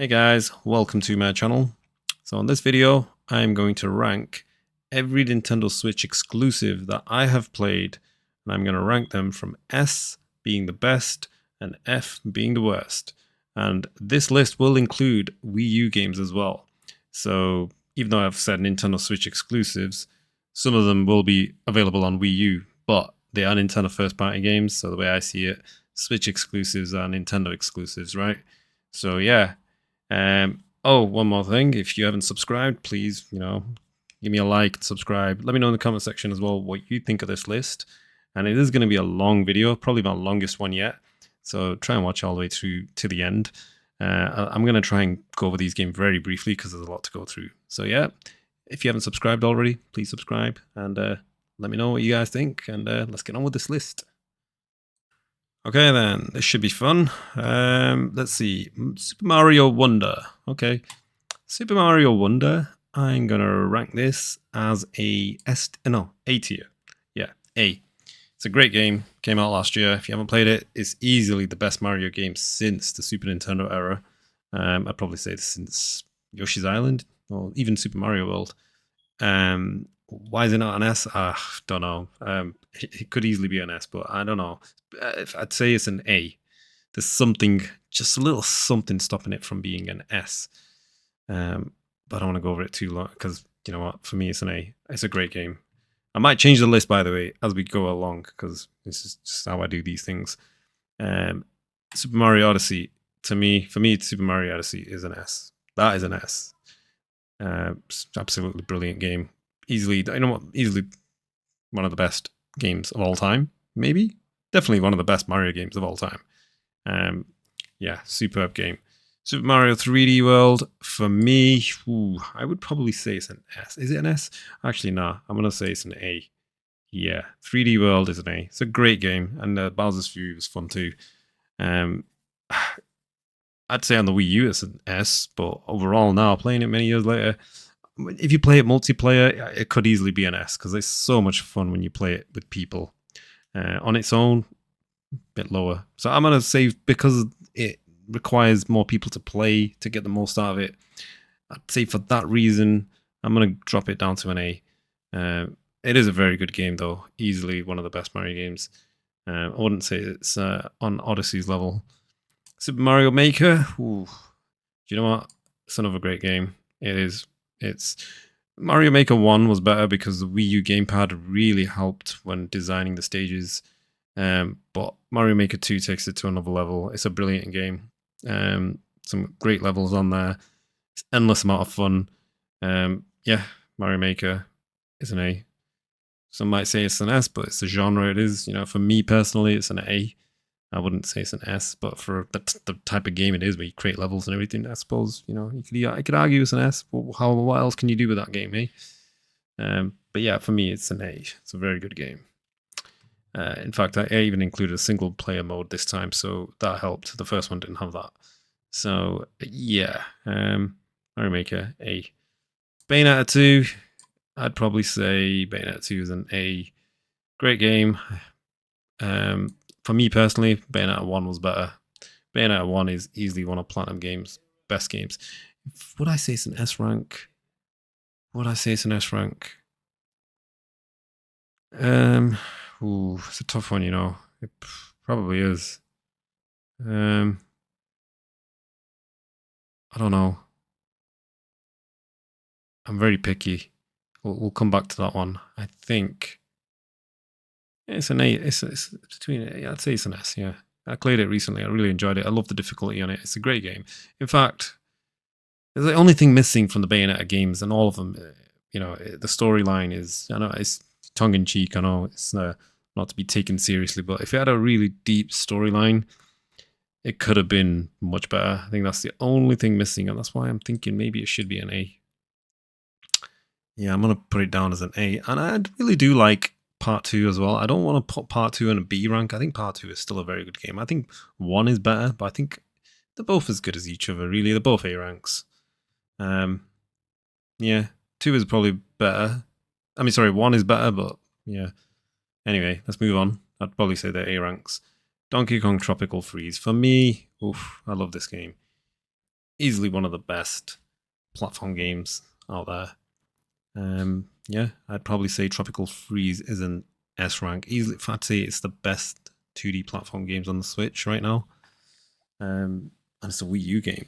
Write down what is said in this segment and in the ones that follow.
Hey guys, welcome to my channel. So in this video, I'm going to rank every Nintendo Switch exclusive that I have played, and I'm going to rank them from S being the best and F being the worst. And this list will include Wii U games as well. So even though I've said Nintendo Switch exclusives, some of them will be available on Wii U, but they are Nintendo first party games. So the way I see it, Switch exclusives are Nintendo exclusives, right? So yeah. One more thing. If you haven't subscribed, please, give me a like, subscribe. Let me know in the comment section as well what you think of this list. And it is going to be a long video, probably my longest one yet. So try and watch all the way through to the end. I'm going to try and go over these games very briefly because there's a lot to go through. So yeah, if you haven't subscribed already, please subscribe and let me know what you guys think. And let's get on with this list. Okay then, this should be fun. Let's see, Super Mario Wonder. Okay, Super Mario Wonder, I'm gonna rank this as a A tier. Yeah, A. It's a great game, came out last year. If you haven't played it, it's easily the best Mario game since the Super Nintendo era. I'd probably say since Yoshi's Island, or even Super Mario World. Why is it not an S? Don't know. It could easily be an S, but I don't know. I'd say it's an A. There's something, just a little something stopping it from being an S. But I don't want to go over it too long because you know what? For me, it's an A. It's a great game. I might change the list, by the way, as we go along because this is just how I do these things. Super Mario Odyssey, for me, Super Mario Odyssey is an S. That is an S. Absolutely brilliant game. Easily one of the best games of all time. Maybe, definitely one of the best Mario games of all time. Yeah, superb game. Super Mario 3D World, for me, I would probably say it's an S. Is it an S? Actually, no. I'm gonna say it's an A. Yeah, 3D World is an A. It's a great game, and Bowser's Fury was fun too. I'd say on the Wii U it's an S, but overall now, playing it many years later, if you play it multiplayer, it could easily be an S because it's so much fun when you play it with people. On its own, a bit lower. So I'm gonna say because it requires more people to play to get the most out of it. I'd say for that reason, I'm gonna drop it down to an A. It is a very good game though, easily one of the best Mario games. I wouldn't say it's on Odyssey's level. Super Mario Maker, do you know what? It's another great game. It is. It's Mario Maker 1 was better because the Wii U gamepad really helped when designing the stages. But Mario Maker 2 takes it to another level. It's a brilliant game. Some great levels on there. It's endless amount of fun. Yeah, Mario Maker is an A. Some might say it's an S, but it's the genre it is. For me personally, it's an A. I wouldn't say it's an S, but for the type of game it is, where you create levels and everything, I suppose I could argue it's an S. But what else can you do with that game, eh? But yeah, for me, it's an A. It's a very good game. In fact, I even included a single player mode this time, so that helped. The first one didn't have that. So yeah, Mario Maker A. Bayonetta 2, I'd probably say Bayonetta 2 is an A. Great game. For me personally, Bayonetta 1 was better. Bayonetta 1 is easily one of Platinum Games' best games. Would I say it's an S rank? It's a tough one, It probably is. I don't know. I'm very picky. We'll come back to that one. I think it's an A. It's between. I'd say it's an S. Yeah, I played it recently. I really enjoyed it. I love the difficulty on it. It's a great game. In fact, it's the only thing missing from the Bayonetta games, and all of them. The storyline is. I know it's tongue in cheek. I know it's not to be taken seriously, but if it had a really deep storyline, it could have been much better. I think that's the only thing missing, and that's why I'm thinking maybe it should be an A. Yeah, I'm gonna put it down as an A, and I really do like Part 2 as well. I don't want to put Part 2 in a B rank. I think Part 2 is still a very good game. I think 1 is better, but I think they're both as good as each other, really. They're both A ranks. Yeah, 2 is probably better. 1 is better, but yeah. Anyway, let's move on. I'd probably say they're A ranks. Donkey Kong Tropical Freeze. For me, I love this game. easily one of the best platform games out there. Yeah, I'd probably say Tropical Freeze is an S rank. Easily, I'd say it's the best 2D platform games on the Switch right now. And it's a Wii U game.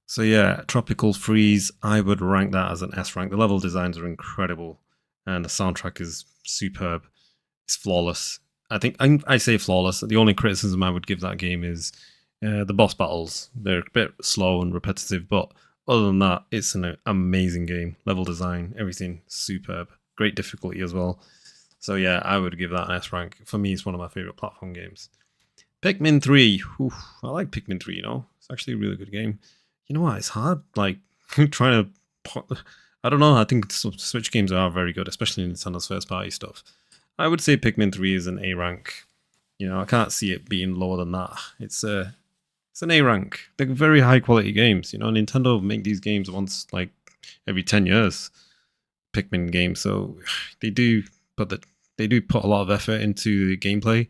So yeah, Tropical Freeze, I would rank that as an S rank. The level designs are incredible, and the soundtrack is superb. It's flawless. I say flawless. The only criticism I would give that game is the boss battles. They're a bit slow and repetitive, but other than that, it's an amazing game. Level design, everything superb. Great difficulty as well. So yeah, I would give that an S rank. For me, it's one of my favorite platform games. Pikmin 3. Oof, I like Pikmin 3, It's actually a really good game. You know what? It's hard, like, trying to... I don't know, I think Switch games are very good, especially Nintendo's first-party stuff. I would say Pikmin 3 is an A rank. I can't see it being lower than that. It's an A rank. They're very high-quality games. Nintendo make these games once, like, every 10 years. Pikmin games, so they do put a lot of effort into the gameplay.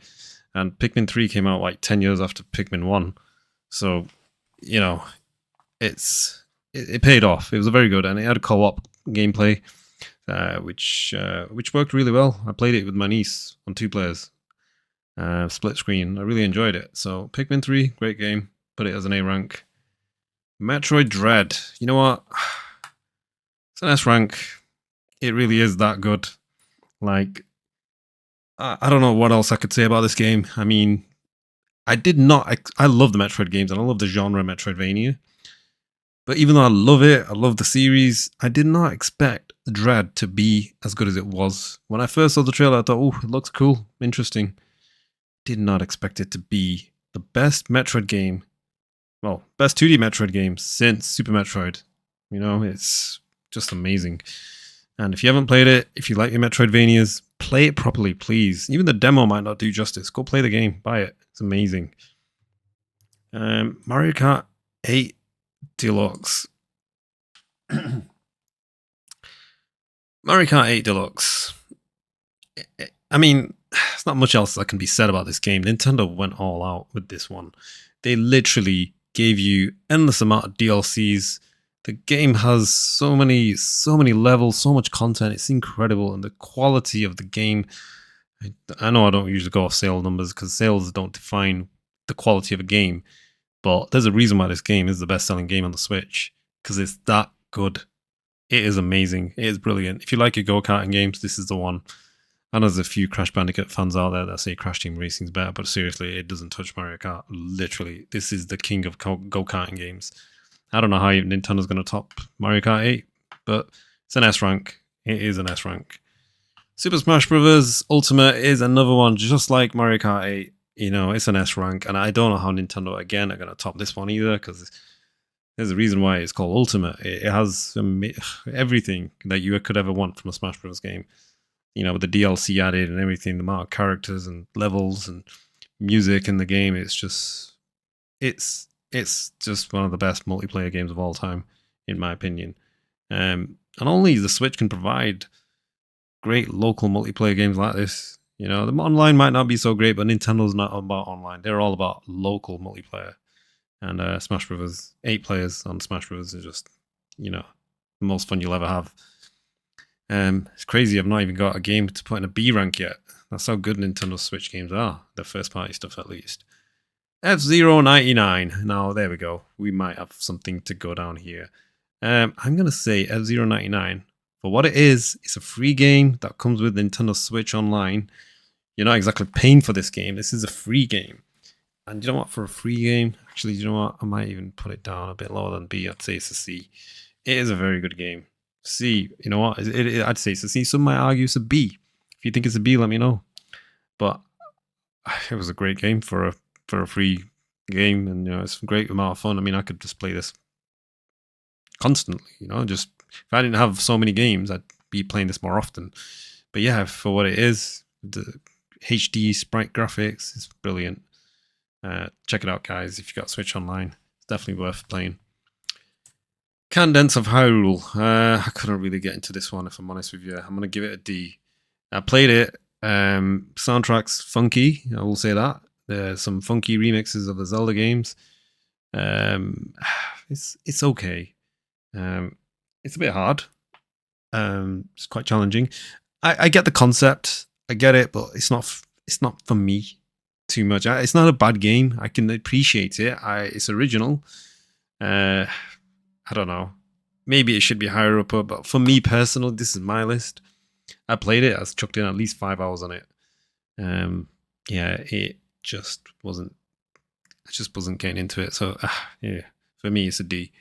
And Pikmin 3 came out like 10 years after Pikmin 1. So, it paid off. It was very good, and it had a co-op gameplay, which worked really well. I played it with my niece on 2 players, split screen. I really enjoyed it. So Pikmin 3, great game. Put it as an A rank. Metroid Dread. You know what? It's an S rank. It really is that good. Like, I don't know what else I could say about this game. I mean, I love the Metroid games, and I love the genre Metroidvania. But even though I love it, I love the series, I did not expect Dread to be as good as it was. When I first saw the trailer, I thought, oh, it looks cool, interesting. Did not expect it to be the best Metroid game, well, best 2D Metroid game since Super Metroid. It's just amazing. And if you haven't played it, if you like your Metroidvanias, play it properly, please. Even the demo might not do justice. Go play the game, buy it. It's amazing. Mario Kart 8 Deluxe. Mario Kart 8 Deluxe. I mean, there's not much else that can be said about this game. Nintendo went all out with this one. They literally gave you endless amount of DLCs. The game has so many levels, so much content. It's incredible, and the quality of the game. I know I don't usually go off sale numbers because sales don't define the quality of a game, but there's a reason why this game is the best-selling game on the Switch, because it's that good. It is amazing. It is brilliant. If you like your go-karting games, this is the one. And there's a few Crash Bandicoot fans out there that say Crash Team Racing is better, but seriously, it doesn't touch Mario Kart. Literally, this is the king of go-karting games. I don't know how Nintendo's going to top Mario Kart 8, but it's an S rank. It is an S rank. Super Smash Bros. Ultimate is another one just like Mario Kart 8. It's an S rank, and I don't know how Nintendo, again, are going to top this one either, because there's a reason why it's called Ultimate. It has everything that you could ever want from a Smash Bros. Game. With the DLC added and everything, the amount of characters and levels and music in the game, it's just one of the best multiplayer games of all time, in my opinion. And only the Switch can provide great local multiplayer games like this. The online might not be so great, but Nintendo's not about online. They're all about local multiplayer. And Smash Bros. 8 players on Smash Bros. Is just, the most fun you'll ever have. It's crazy, I've not even got a game to put in a B rank yet. That's how good Nintendo Switch games are. The first party stuff, at least. F-Zero 99. Now, there we go. We might have something to go down here. I'm going to say F-Zero 99. For what it is, it's a free game that comes with Nintendo Switch Online. You're not exactly paying for this game. This is a free game. And you know what? For a free game, actually, you know what? I might even put it down a bit lower than B. I'd say it's a C. It is a very good game. C, you know what? I'd say it's a C. Some might argue it's a B. If you think it's a B, let me know. But it was a great game for a free game, and it's a great amount of fun. I mean, I could just play this constantly. Just if I didn't have so many games, I'd be playing this more often. But yeah, for what it is, the HD sprite graphics is brilliant. Check it out, guys. If you got Switch Online, it's definitely worth playing. Candence of Hyrule. I couldn't really get into this one, if I'm honest with you. I'm gonna give it a D. I played it. Soundtrack's funky. I will say that. There's some funky remixes of the Zelda games. It's okay. It's a bit hard. It's quite challenging. I get the concept. I get it, but it's not for me too much. It's not a bad game. I can appreciate it. It's original. I don't know. Maybe it should be higher up, but for me personally, this is my list. I played it. I chucked in at least 5 hours on it. Yeah, it just wasn't. I just wasn't getting into it. So yeah, for me, it's a D.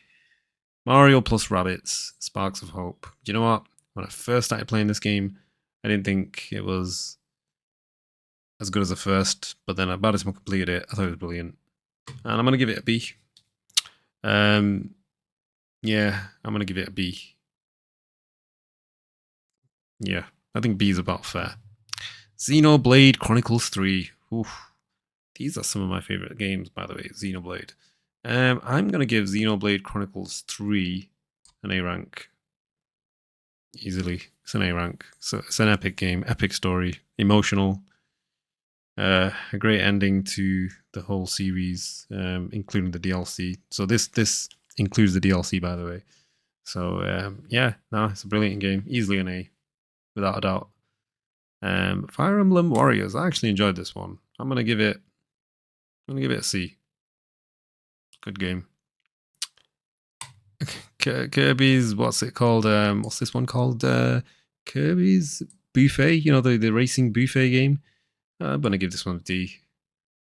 Mario plus Rabbids, Sparks of Hope. You know what? When I first started playing this game, I didn't think it was as good as the first, but then by the time I completed it, I thought it was brilliant. And I'm going to give it a B. Yeah, I'm going to give it a B. Yeah, I think B is about fair. Xenoblade Chronicles 3. Oof. These are some of my favorite games, by the way, Xenoblade. I'm going to give Xenoblade Chronicles 3 an A rank. Easily. It's an A rank. So it's an epic game, epic story, emotional. A great ending to the whole series, including the DLC. So this includes the DLC, by the way. So yeah, no, it's a brilliant game. Easily an A, without a doubt. Fire Emblem Warriors. I actually enjoyed this one. I'm gonna give it a C. Good game. Kirby's, what's it called? What's this one called? Kirby's Buffet. You know, the racing buffet game. I'm gonna give this one a D.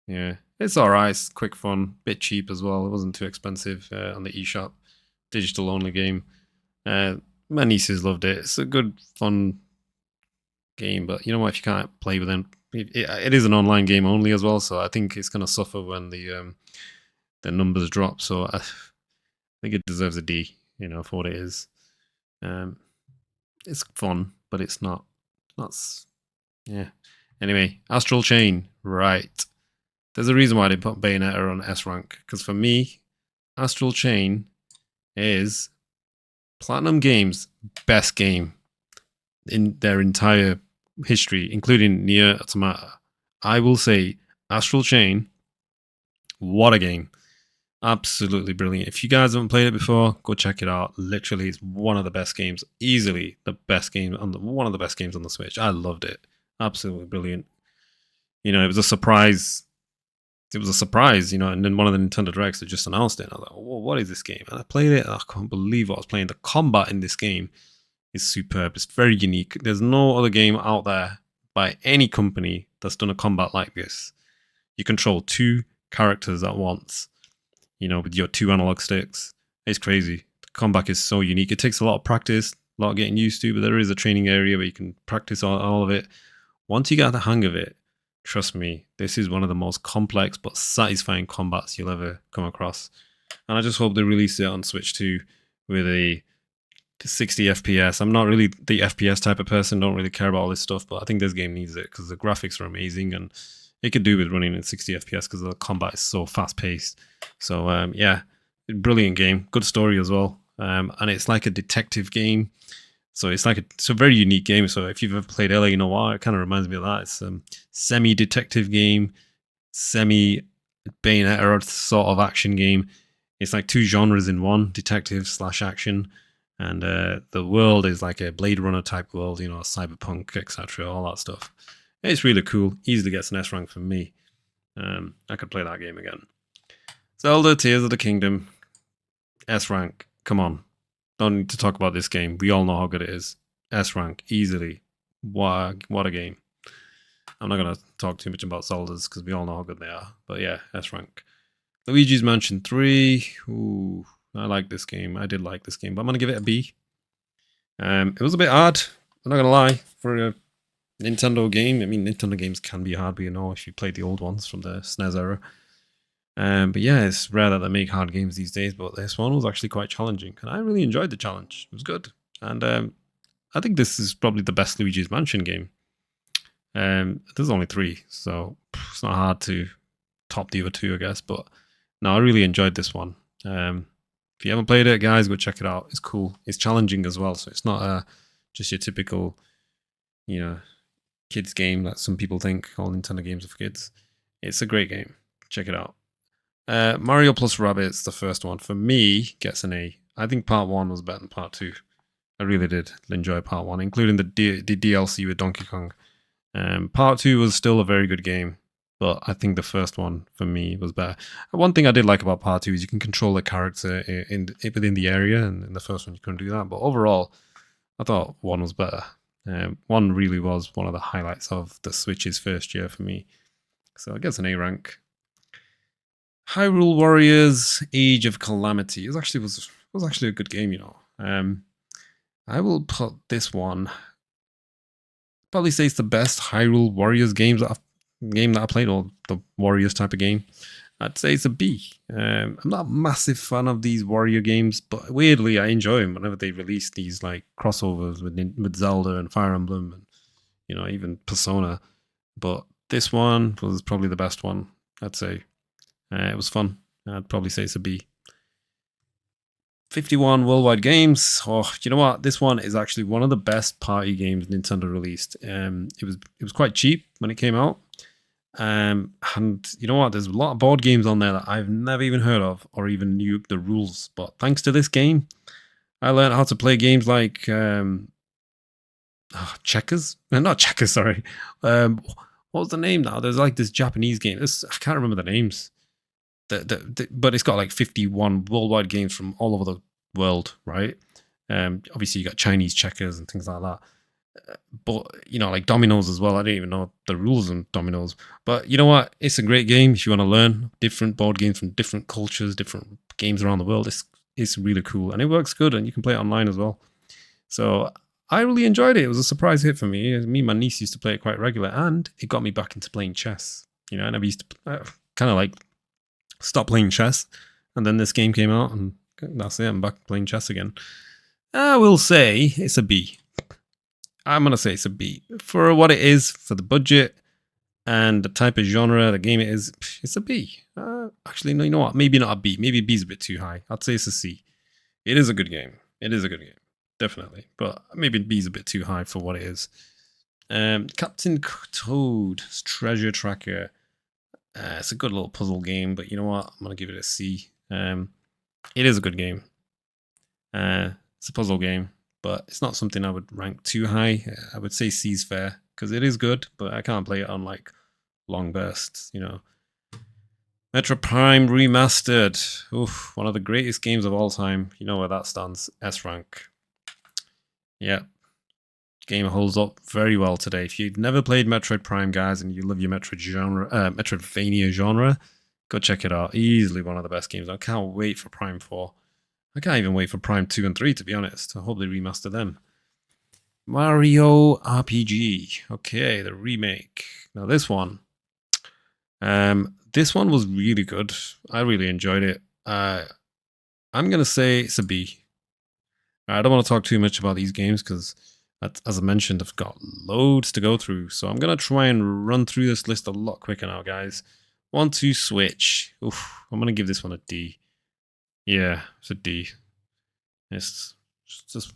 Yeah, it's alright. It's quick fun, bit cheap as well. It wasn't too expensive on the eShop. Digital only game. My nieces loved it. It's a good, fun game, but you know what? If you can't play with them, it is an online game only as well. So I think it's gonna suffer when the numbers drop. So I think it deserves a D. You know, for what it is. It's fun, but it's not. Yeah. Anyway, Astral Chain, right. There's a reason why they put Bayonetta on S rank, because for me, Astral Chain is Platinum Games' best game in their entire history, including Nier Automata. I will say, Astral Chain, what a game. Absolutely brilliant. If you guys haven't played it before, go check it out. Literally, it's one of the best games, easily the best game, one of the best games on the Switch. I loved it. Absolutely brilliant. You know, it was a surprise. You know, and then one of the Nintendo Directs had just announced it. And I was like, "Whoa, what is this game?" And I played it, and I can't believe what I was playing. The combat in this game is superb. It's very unique. There's no other game out there by any company that's done a combat like this. You control 2 characters at once, you know, with your 2 analog sticks. It's crazy. The combat is so unique. It takes a lot of practice, a lot of getting used to, but there is a training area where you can practice all of it. Once you get the hang of it, trust me, this is one of the most complex but satisfying combats you'll ever come across. And I just hope they release it on Switch 2 with a 60 FPS. I'm not really the FPS type of person, don't really care about all this stuff, but I think this game needs it because the graphics are amazing and it could do with running at 60 FPS because the combat is so fast paced. So yeah, brilliant game, good story as well. And it's like a detective game. So it's a very unique game. So if you've ever played LA Noire, it kind of reminds me of that. It's a semi-detective game, semi-Bayonetta sort of action game. It's like 2 genres in one, detective / action. And the world is like a Blade Runner type world, you know, cyberpunk, etc., all that stuff. It's really cool. Easily gets an S rank from me. I could play that game again. Zelda Tears of the Kingdom, S rank. Come on. Don't need to talk about this game. We all know how good it is. S rank, easily. What a game. I'm not going to talk too much about Zeldas because we all know how good they are. But yeah, S rank. Luigi's Mansion 3. Ooh, I like this game. I did like this game, but I'm going to give it a B. It was a bit hard. I'm not going to lie. For a Nintendo game, I mean, Nintendo games can be hard, but you know, if you played the old ones from the SNES era. But yeah, it's rare that they make hard games these days, but this one was actually quite challenging, and I really enjoyed the challenge. It was good, and I think this is probably the best Luigi's Mansion game. There's only 3, so it's not hard to top the other 2, I guess, but no, I really enjoyed this one. If you haven't played it, guys, go check it out. It's cool. It's challenging as well, so it's not just your typical, you know, kids game that some people think all Nintendo games are for kids. It's a great game. Check it out. Mario plus Rabbids, the first one, for me, gets an A. I think part 1 was better than part 2. I really did enjoy part 1, including the DLC with Donkey Kong. Part 2 was still a very good game, but I think the first one, for me, was better. One thing I did like about part 2 is you can control the character within the area, and in the first one you couldn't do that. But overall, I thought 1 was better. 1 really was one of the highlights of the Switch's first year for me. So I guess an A rank. Hyrule Warriors: Age of Calamity was actually a good game, you know. I will put this one. Probably say it's the best Hyrule Warriors game that I played, or the Warriors type of game. I'd say it's a B. I'm not a massive fan of these Warrior games, but weirdly I enjoy them whenever they release these like crossovers with Zelda and Fire Emblem, and you know, even Persona. But this one was probably the best one, I'd say. It was fun. I'd probably say it's a B. 51 worldwide games. Oh, you know what? This one is actually one of the best party games Nintendo released. It was quite cheap when it came out. And you know what? There's a lot of board games on there that I've never even heard of or even knew the rules. But thanks to this game, I learned how to play games like checkers. Not checkers, sorry. What was the name now? There's like this Japanese game. I can't remember the names. But it's got like 51 worldwide games from all over the world, right? Obviously, you got Chinese checkers and things like that. But, you know, like dominoes as well. I didn't even know the rules on dominoes. But you know what? It's a great game if you want to learn different board games from different cultures, different games around the world. It's really cool. And it works good, and you can play it online as well. So I really enjoyed it. It was a surprise hit for me. Me and my niece used to play it quite regular, and it got me back into playing chess. You know, I never used to kind of like stop playing chess, and then this game came out, and that's it. I'm back playing chess again. I will say it's a B. I'm gonna say it's a B for what it is, for the budget and the type of genre the game it is. It's a B. Actually, no, you know what? Maybe not a B. Maybe B's a bit too high. I'd say it's a C. It is a good game. It is a good game, definitely. But maybe B's a bit too high for what it is. Captain Toad's Treasure Tracker. It's a good little puzzle game, but you know what? I'm going to give it a C. It is a good game. It's a puzzle game, but it's not something I would rank too high. I would say C's fair, because it is good, but I can't play it on like long bursts, you know. Metroid Prime Remastered. Oof, one of the greatest games of all time. You know where that stands. S rank. Yeah. Game holds up very well today. If you've never played Metroid Prime, guys, and you love your Metroidvania genre, go check it out. Easily one of the best games. I can't wait for Prime 4. I can't even wait for Prime 2 and 3, to be honest. I hope they remaster them. Mario RPG. Okay, the remake. Now this one. This one was really good. I really enjoyed it. I'm going to say it's a B. I don't want to talk too much about these games because, as I mentioned, I've got loads to go through. So I'm going to try and run through this list a lot quicker now, guys. 1, 2, Switch. Oof, I'm going to give this one a D. Yeah, it's a D. It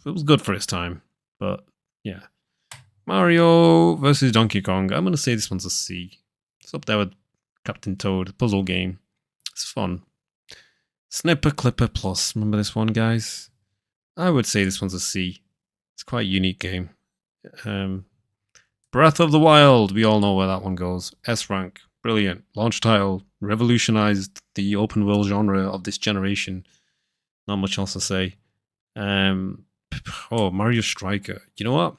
was good for its time. But, yeah. Mario versus Donkey Kong. I'm going to say this one's a C. It's up there with Captain Toad, puzzle game. It's fun. Snipperclips Plus. Remember this one, guys? I would say this one's a C. It's quite a unique game. Breath of the Wild. We all know where that one goes. S rank. Brilliant. Launch title. Revolutionized the open world genre of this generation. Not much else to say. Mario Striker. You know what?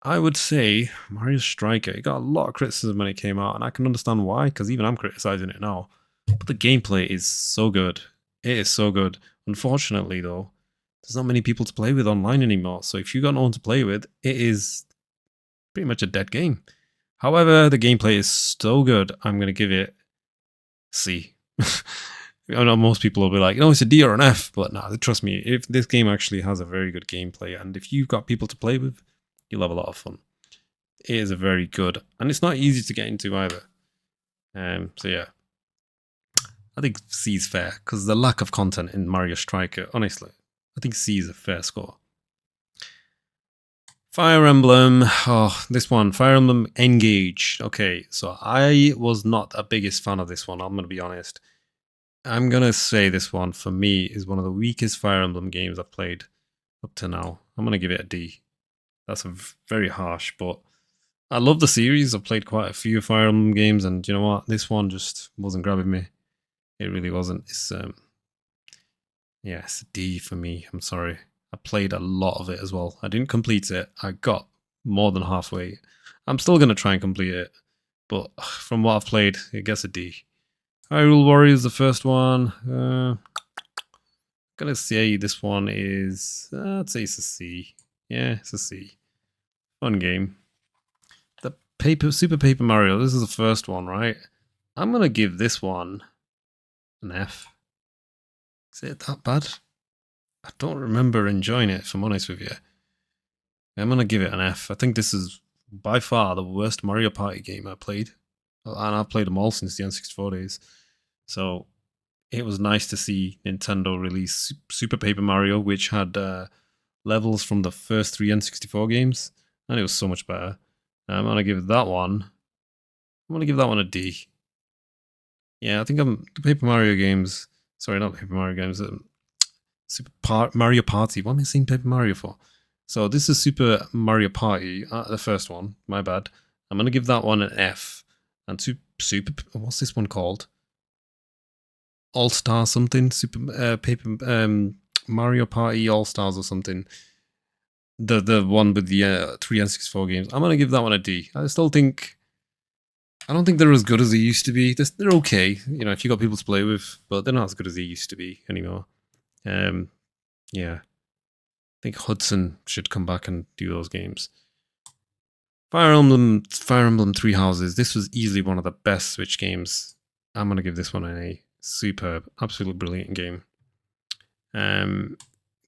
I would say Mario Striker. It got a lot of criticism when it came out, and I can understand why, because even I'm criticizing it now. But the gameplay is so good. It is so good. Unfortunately, though, there's not many people to play with online anymore. So if you got no one to play with, it is pretty much a dead game. However, the gameplay is so good, I'm going to give it C. I know most people will be like, no, it's a D or an F. But no, trust me, if this game actually has a very good gameplay, and if you've got people to play with, you'll have a lot of fun. It is a very good, and it's not easy to get into either. So yeah, I think C is fair because the lack of content in Mario Striker, honestly, I think C is a fair score. Fire Emblem. Oh, this one, Fire Emblem Engage. Okay, so I was not a biggest fan of this one. I'm going to be honest. I'm gonna say this one for me is one of the weakest Fire Emblem games I've played up to now. I'm gonna give it a D. That's very harsh, but I love the series. I've played quite a few Fire Emblem games, and you know what? This one just wasn't grabbing me. It really wasn't. It's yeah, it's a D for me. I'm sorry. I played a lot of it as well. I didn't complete it. I got more than halfway. I'm still gonna try and complete it, but from what I've played, it gets a D. Hyrule Warriors, the first one. Gonna say this one is. I'd say it's a C. Yeah, it's a C. Fun game. The Super Paper Mario. This is the first one, right? I'm gonna give this one an F. Is it that bad? I don't remember enjoying it, if I'm honest with you. I'm gonna give it an F. I think this is by far the worst Mario Party game I played, and I've played them all since the N64 days. So it was nice to see Nintendo release Super Paper Mario, which had levels from the first 3 N64 games, and it was so much better. I'm gonna give that one. I'm gonna give that one a D. Yeah, I think the Paper Mario games. Sorry, not Paper Mario games. Mario Party. What am I saying Paper Mario for? So this is Super Mario Party, the first one. My bad. I'm gonna give that one an F. And Super. What's this one called? All Star something. Super Paper Mario Party All Stars or something. The one with the 3 N64 games. I'm gonna give that one a D. I don't think they're as good as they used to be. They're okay, you know, if you got people to play with, but they're not as good as they used to be anymore. Yeah, I think Hudson should come back and do those games. Fire Emblem Three Houses. This was easily one of the best Switch games. I'm gonna give this one an A. Superb, absolutely brilliant game.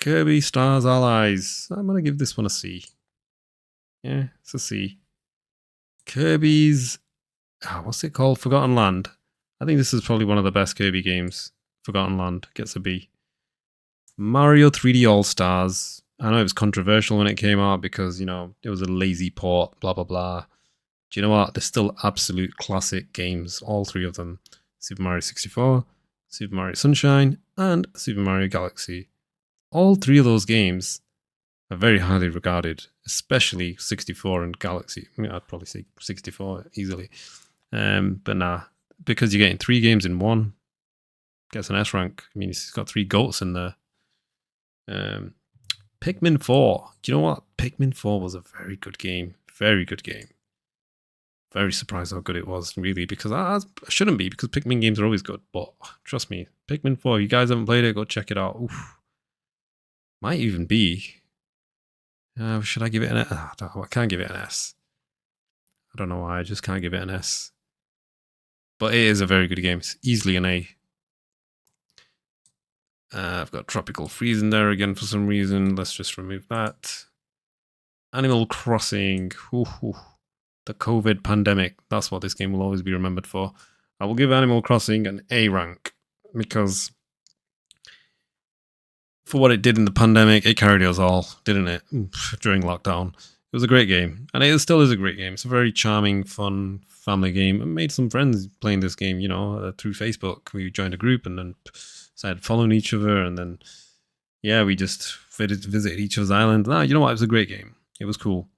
Kirby Stars Allies. I'm gonna give this one a C. Yeah, it's a C. Kirby's. What's it called? Forgotton Land. I think this is probably one of the best Kirby games. Forgotton Land gets a B. Mario 3D All Stars. I know it was controversial when it came out because, you know, it was a lazy port, blah, blah, blah. Do you know what? They're still absolute classic games, all three of them. Super Mario 64, Super Mario Sunshine, and Super Mario Galaxy. All three of those games are very highly regarded, especially 64 and Galaxy. I mean, I'd probably say 64 easily. But nah, because you're getting 3 games in one, gets an S rank. I mean, it's got 3 GOATs in there. Pikmin 4. Do you know what? Pikmin 4 was a very good game. Very good game. Very surprised how good it was, really, because I shouldn't be, because Pikmin games are always good. But trust me, Pikmin 4, you guys haven't played it, go check it out. Oof. Might even be. Should I give it an S? I can't give it an S. I don't know why, I just can't give it an S. But it is a very good game. It's easily an A. I've got Tropical Freeze in there again for some reason. Let's just remove that. Animal Crossing. Ooh. The COVID pandemic. That's what this game will always be remembered for. I will give Animal Crossing an A rank because for what it did in the pandemic, it carried us all, didn't it? During lockdown. It was a great game. And it still is a great game. It's a very charming, fun family game. I made some friends playing this game, you know, through Facebook. We joined a group and then started following each other. And then, yeah, we just visited each other's island. You know what? It was a great game. It was cool.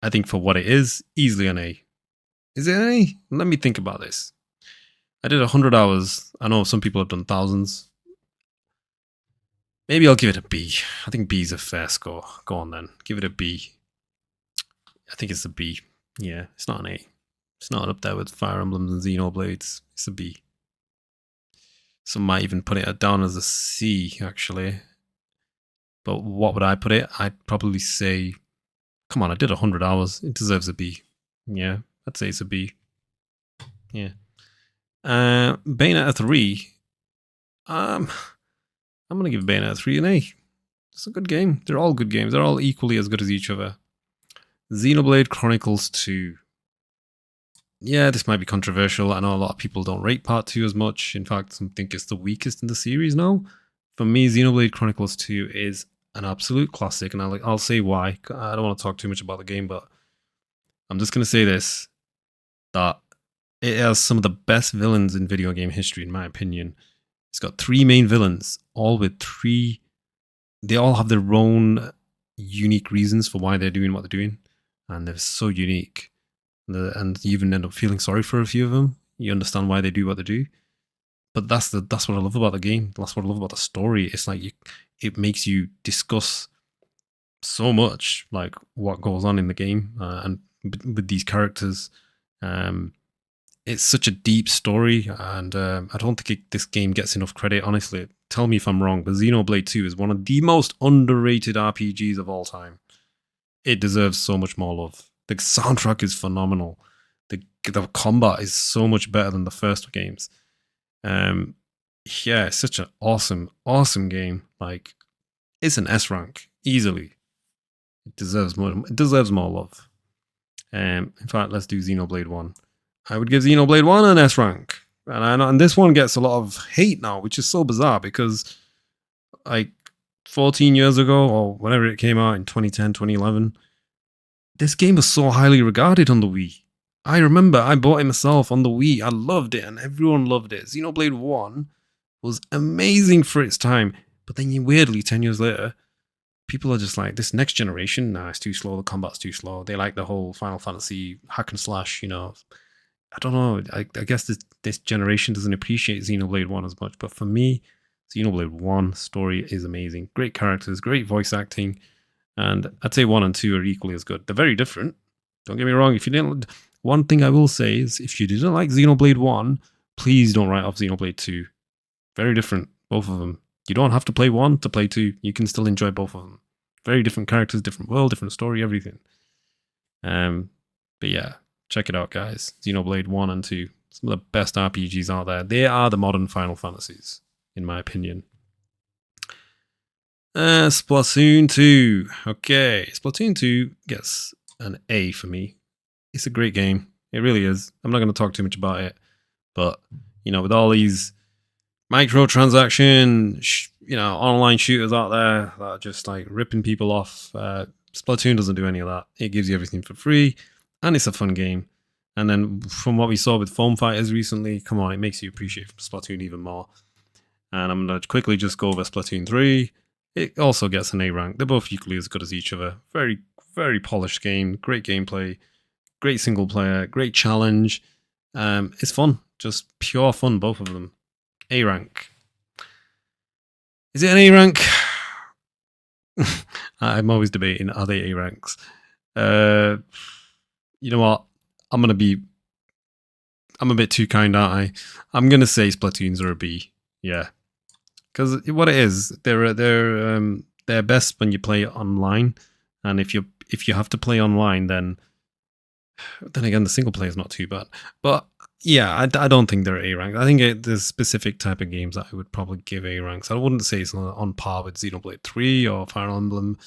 I think for what it is, easily an A. Is it an A? Let me think about this. I did 100 hours. I know some people have done thousands. Maybe I'll give it a B. I think B is a fair score. Go on then. Give it a B. I think it's a B. Yeah, it's not an A. It's not up there with Fire Emblems and Xenoblades. It's a B. Some might even put it down as a C, actually. But what would I put it? I'd probably say, come on, I did 100 hours. It deserves a B. Yeah, I'd say it's a B. Yeah. Bayonetta 3. I'm going to give Bayonetta 3 an A. It's a good game. They're all good games. They're all equally as good as each other. Xenoblade Chronicles 2. Yeah, this might be controversial. I know a lot of people don't rate Part 2 as much. In fact, some think it's the weakest in the series now. For me, Xenoblade Chronicles 2 is an absolute classic, and I'll say why. I don't want to talk too much about the game, but I'm just going to say this, that It has some of the best villains in video game history, in my opinion. It's got 3 main villains, all with 3. They all have their own unique reasons for why they're doing what they're doing, and they're so unique. And you even end up feeling sorry for a few of them. You understand why they do what they do. But that's what I love about the game. That's what I love about the story. It's like it makes you discuss so much, like what goes on in the game, and with these characters. It's such a deep story, and I don't think this game gets enough credit, honestly. Tell me if I'm wrong, but Xenoblade 2 is one of the most underrated RPGs of all time. It deserves so much more love. The soundtrack is phenomenal. The combat is so much better than the first games. Yeah, it's such an awesome game. Like, it's an S rank, easily. It deserves more love. In fact, let's do Xenoblade 1. I would give Xenoblade 1 an S rank. And this one gets a lot of hate now, which is so bizarre because, like, 14 years ago, or whenever it came out in 2010, 2011, this game was so highly regarded on the Wii. I remember I bought it myself on the Wii. I loved it, and everyone loved it. Xenoblade 1 was amazing for its time. But then, weirdly, 10 years later, people are just like, this next generation, nah, it's too slow, the combat's too slow. They like the whole Final Fantasy hack and slash, I don't know. I guess this generation doesn't appreciate Xenoblade 1 as much. But for me, Xenoblade 1 story is amazing. Great characters, great voice acting. And I'd say 1 and 2 are equally as good. They're very different. Don't get me wrong. One thing I will say is, if you didn't like Xenoblade 1, please don't write off Xenoblade 2. Very different, both of them. You don't have to play 1 to play 2. You can still enjoy both of them. Very different characters, different world, different story, everything. But yeah, check it out, guys. Xenoblade 1 and 2. Some of the best RPGs out there. They are the modern Final Fantasies, in my opinion. Splatoon 2. Okay, Splatoon 2 gets an A for me. It's a great game. It really is. I'm not going to talk too much about it. But, with all these microtransaction, online shooters out there that are just like ripping people off, Splatoon doesn't do any of that. It gives you everything for free, and it's a fun game. And then from what we saw with Foam Fighters recently, come on, it makes you appreciate Splatoon even more. And I'm going to quickly just go over Splatoon 3. It also gets an A rank. They're both equally as good as each other. Very, very polished game. Great gameplay. Great single player. Great challenge. It's fun. Just pure fun, both of them. A rank. Is it an A rank? I'm always debating, are they A ranks? You know what? I'm a bit too kind, aren't I? I'm gonna say Splatoons are a B. Yeah, because what it is, they're best when you play online, and if you have to play online, then again the single player is not too bad. But yeah, I don't think they're A rank. I think there's specific type of games that I would probably give A ranks. I wouldn't say it's on par with Xenoblade 3 or Fire Emblem.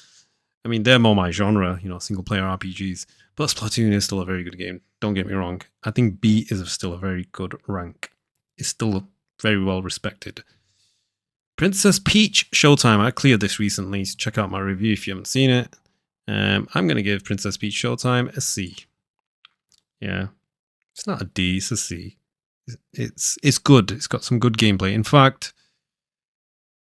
I mean, they're more my genre, single player RPGs. But Splatoon is still a very good game. Don't get me wrong. I think B is still a very good rank. It's still very well respected. Princess Peach Showtime. I cleared this recently, so check out my review if you haven't seen it. I'm going to give Princess Peach Showtime a C. Yeah. It's not a D, it's a C. It's good. It's got some good gameplay. In fact,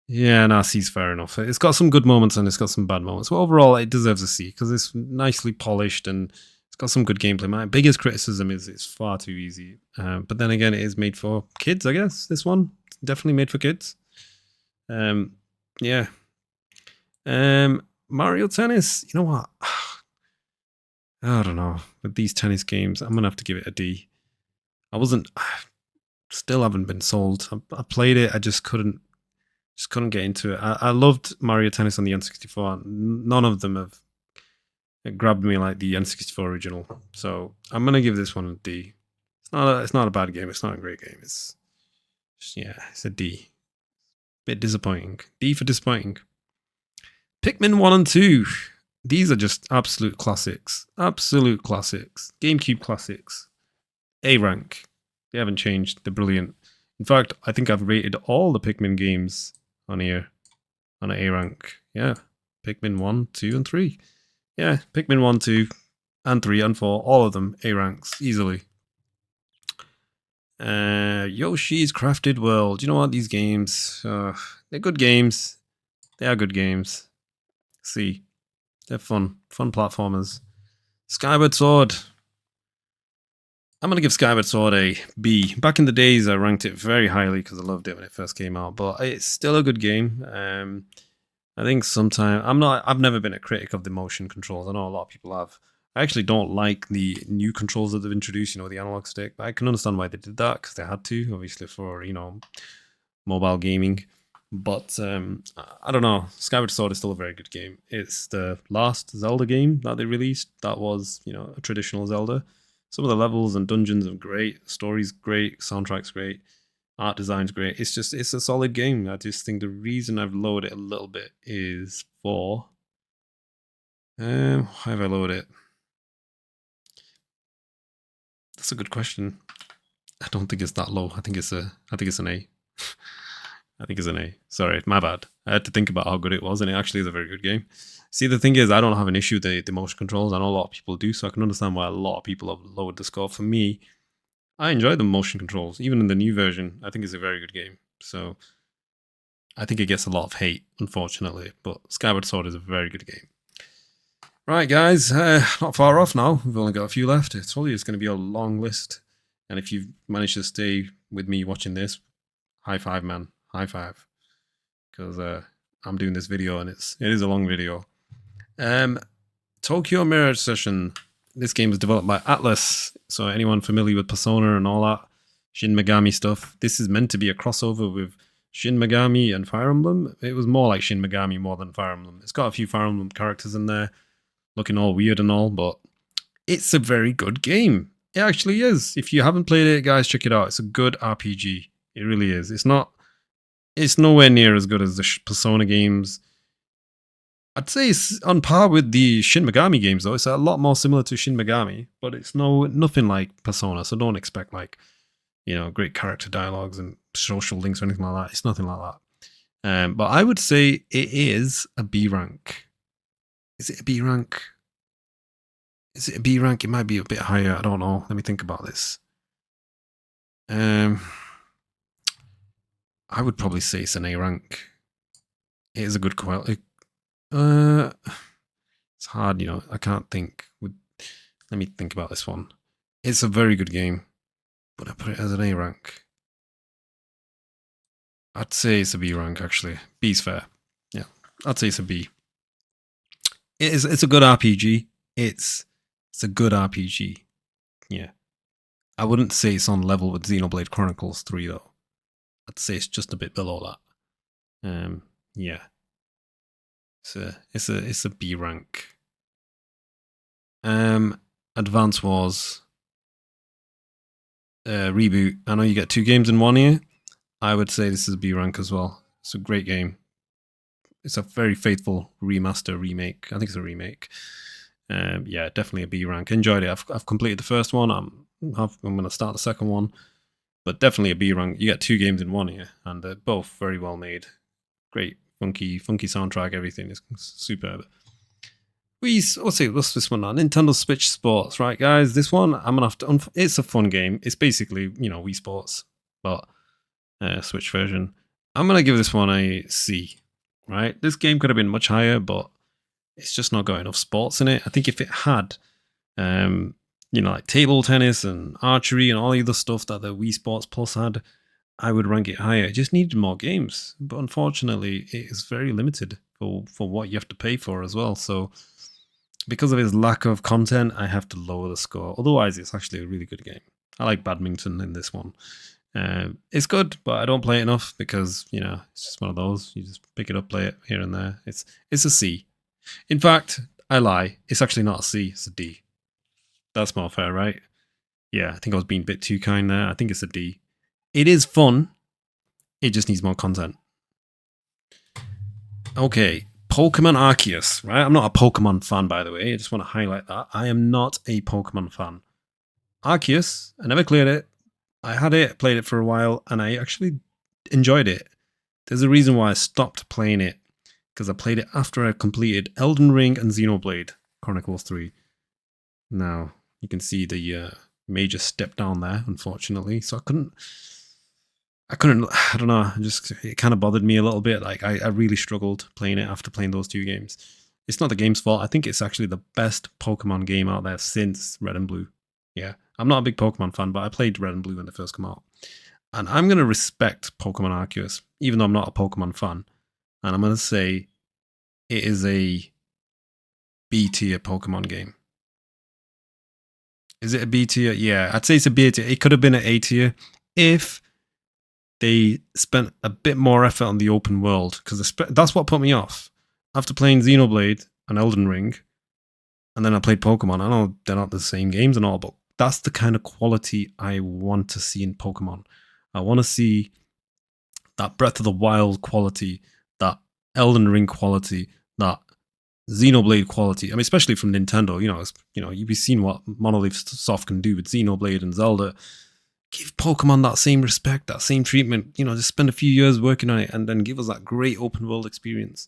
yeah, no, C's fair enough. It's got some good moments and it's got some bad moments. But overall, it deserves a C because it's nicely polished and it's got some good gameplay. My biggest criticism is it's far too easy. But then again, it is made for kids, I guess. This one, it's definitely made for kids. Yeah. Mario Tennis, you know what? I don't know. With these tennis games, I'm going to have to give it a D. Still haven't been sold. I played it, I just couldn't get into it. I loved Mario Tennis on the N64. None of them have grabbed me like the N64 original. So I'm gonna give this one a D. It's not a bad game. It's not a great game. It's a D. Bit disappointing. D for disappointing. Pikmin 1 and 2. These are just absolute classics. Absolute classics. GameCube classics. A rank. They haven't changed. They're brilliant. In fact, I think I've rated all the Pikmin games on here on an A rank. Yeah. Pikmin 1, 2, and 3. Yeah, Pikmin 1, 2, and 3, and 4, all of them A ranks, easily. Yoshi's Crafted World. You know what? These games, they're good games. They are good games. See, they're fun platformers. Skyward Sword. I'm going to give Skyward Sword a B. Back in the days, I ranked it very highly because I loved it when it first came out, but it's still a good game. I think sometimes I've never been a critic of the motion controls. I know a lot of people have. I actually don't like the new controls that they've introduced, the analog stick, but I can understand why they did that because they had to, obviously, for, mobile gaming. But I don't know. Skyward Sword is still a very good game. It's the last Zelda game that they released that was, a traditional Zelda. Some of the levels and dungeons are great. Story's great. Soundtrack's great. Art design's great. It's a solid game. I just think the reason I've lowered it a little bit is for... how have I lowered it? That's a good question. I don't think it's that low. I think it's an A. I think it's an A. Sorry, my bad. I had to think about how good it was, and it actually is a very good game. See, the thing is, I don't have an issue with the motion controls. I know a lot of people do, so I can understand why a lot of people have lowered the score. For me, I enjoy the motion controls. Even in the new version, I think it's a very good game. So I think it gets a lot of hate, unfortunately, but Skyward Sword is a very good game. Right, guys, not far off now. We've only got a few left. It's going to be a long list. And if you've managed to stay with me watching this, high five, man. High five. Because I'm doing this video and it is a long video. Tokyo Mirage Session. This game was developed by Atlas. So anyone familiar with Persona and all that Shin Megami stuff, this is meant to be a crossover with Shin Megami and Fire Emblem. It was more like Shin Megami more than Fire Emblem. It's got a few Fire Emblem characters in there, looking all weird and all, but it's a very good game. It actually is. If you haven't played it, guys, check it out. It's a good RPG. It really is. It's nowhere near as good as the Persona games. I'd say it's on par with the Shin Megami games, though. It's a lot more similar to Shin Megami, but it's nothing like Persona, so don't expect, great character dialogues and social links or anything like that. It's nothing like that. But I would say it is a B rank. Is it a B rank? Is it a B rank? It might be a bit higher. I don't know. Let me think about this. I would probably say it's an A rank. It is a good quality. It's hard, I can't think. Let me think about this one. It's a very good game, but I put it as an A rank. I'd say it's a B rank, actually. B's fair. Yeah, I'd say it's a B. It's a good RPG. It's a good RPG. Yeah. I wouldn't say it's on level with Xenoblade Chronicles 3, though. I'd say it's just a bit below that. Yeah. It's a B rank. Advance Wars. Reboot. I know you get 2 games in one here. I would say this is a B rank as well. It's a great game. It's a very faithful remaster remake. I think it's a remake. Yeah, definitely a B rank. Enjoyed it. I've completed the first one. I'm going to start the second one, but definitely a B rank. You get 2 games in one here, and they're both very well made. Great, funky soundtrack. Everything is superb. What's this one now? Nintendo Switch Sports, right, guys? This one I'm gonna have to. It's a fun game. It's basically Wii Sports, but Switch version. I'm gonna give this one a C. Right, this game could have been much higher, but it's just not got enough sports in it. I think if it had, like table tennis and archery and all the other stuff that the Wii Sports Plus had, I would rank it higher. It just needed more games, but unfortunately, it is very limited for what you have to pay for as well. So, because of its lack of content, I have to lower the score. Otherwise, it's actually a really good game. I like badminton in this one. It's good, but I don't play it enough because, it's just one of those. You just pick it up, play it here and there. It's a C. In fact, I lie. It's actually not a C, it's a D. That's more fair, right? Yeah, I think I was being a bit too kind there. I think it's a D. It is fun. It just needs more content. Okay, Pokemon Arceus, right? I'm not a Pokemon fan, by the way. I just want to highlight that. I am not a Pokemon fan. Arceus, I never cleared it. I had it, played it for a while, and I actually enjoyed it. There's a reason why I stopped playing it, because I played it after I completed Elden Ring and Xenoblade Chronicles 3. Now, you can see the major step down there, unfortunately. So I don't know, it kind of bothered me a little bit. Like, I really struggled playing it after playing those 2 games. It's not the game's fault. I think it's actually the best Pokemon game out there since Red and Blue. Yeah, I'm not a big Pokemon fan, but I played Red and Blue when they first came out. And I'm going to respect Pokemon Arceus, even though I'm not a Pokemon fan. And I'm going to say it is a B tier Pokemon game. Is it a B tier? Yeah, I'd say it's a B tier. It could have been an A tier if they spent a bit more effort on the open world, because that's what put me off. After playing Xenoblade and Elden Ring, and then I played Pokemon. I know they're not the same games and all, but that's the kind of quality I want to see in Pokemon. I want to see that Breath of the Wild quality, that Elden Ring quality, that Xenoblade quality. I mean, especially from Nintendo. You've seen what Monolith Soft can do with Xenoblade and Zelda. Give Pokemon that same respect, that same treatment. Just spend a few years working on it and then give us that great open world experience.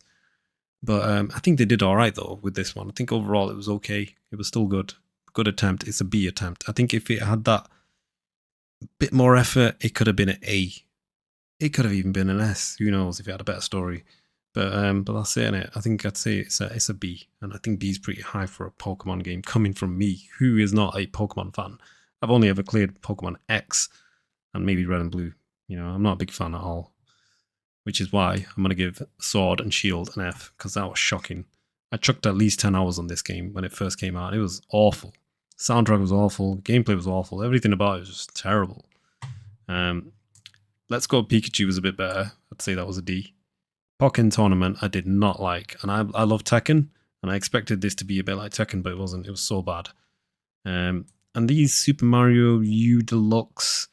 But I think they did all right, though, with this one. I think overall it was okay. It was still good. Good attempt. It's a B attempt. I think if it had that bit more effort, it could have been an A. It could have even been an S. Who knows if it had a better story. But that's it, innit? I think I'd say it's a B. And I think B is pretty high for a Pokemon game coming from me, who is not a Pokemon fan. I've only ever cleared Pokemon X and maybe Red and Blue. I'm not a big fan at all. Which is why I'm going to give Sword and Shield an F, because that was shocking. I chucked at least 10 hours on this game when it first came out. It was awful. Soundtrack was awful. Gameplay was awful. Everything about it was just terrible. Let's Go Pikachu was a bit better. I'd say that was a D. Pokken Tournament I did not like. And I love Tekken, and I expected this to be a bit like Tekken, but it wasn't. It was so bad. And these Super Mario U Deluxe...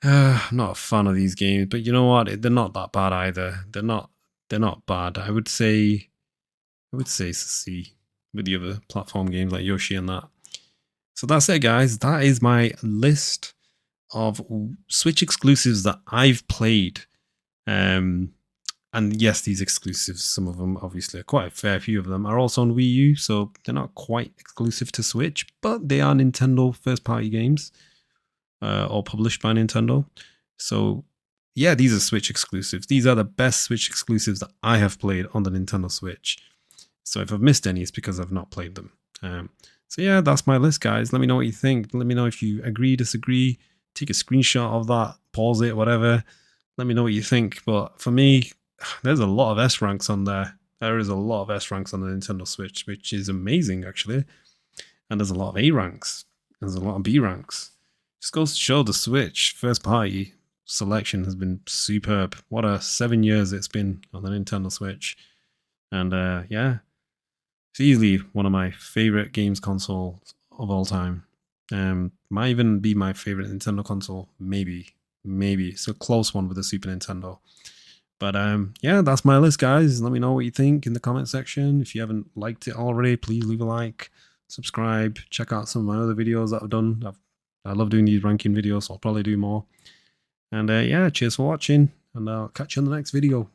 I'm not a fan of these games, but you know what? They're not that bad either. They're not bad. I would say it's a C with the other platform games like Yoshi and that. So that's it, guys. That is my list of Switch exclusives that I've played. And yes, these exclusives, some of them, obviously, quite a fair few of them, are also on Wii U, so they're not quite exclusive to Switch, but they are Nintendo first-party games. Or published by Nintendo. So yeah, these are Switch exclusives. These are the best Switch exclusives that I have played on the Nintendo Switch. So if I've missed any, it's because I've not played them. So yeah, that's my list, guys. Let me know what you think. Let me know if you agree, disagree. Take a screenshot of that, pause it, whatever. Let me know what you think. But for me, there's a lot of S ranks on there. There is a lot of S ranks on the Nintendo Switch, which is amazing, actually. And there's a lot of A ranks. There's a lot of B ranks. Just goes to show the Switch first party selection has been superb. What a 7 years it's been on the Nintendo Switch. And yeah, it's easily one of my favorite games consoles of all time. Might even be my favorite Nintendo console. Maybe. It's a close one with the Super Nintendo. But yeah, that's my list, guys. Let me know what you think in the comment section. If you haven't liked it already, please leave a like, subscribe, check out some of my other videos that I've done. I love doing these ranking videos, so I'll probably do more. And yeah, cheers for watching, and I'll catch you in the next video.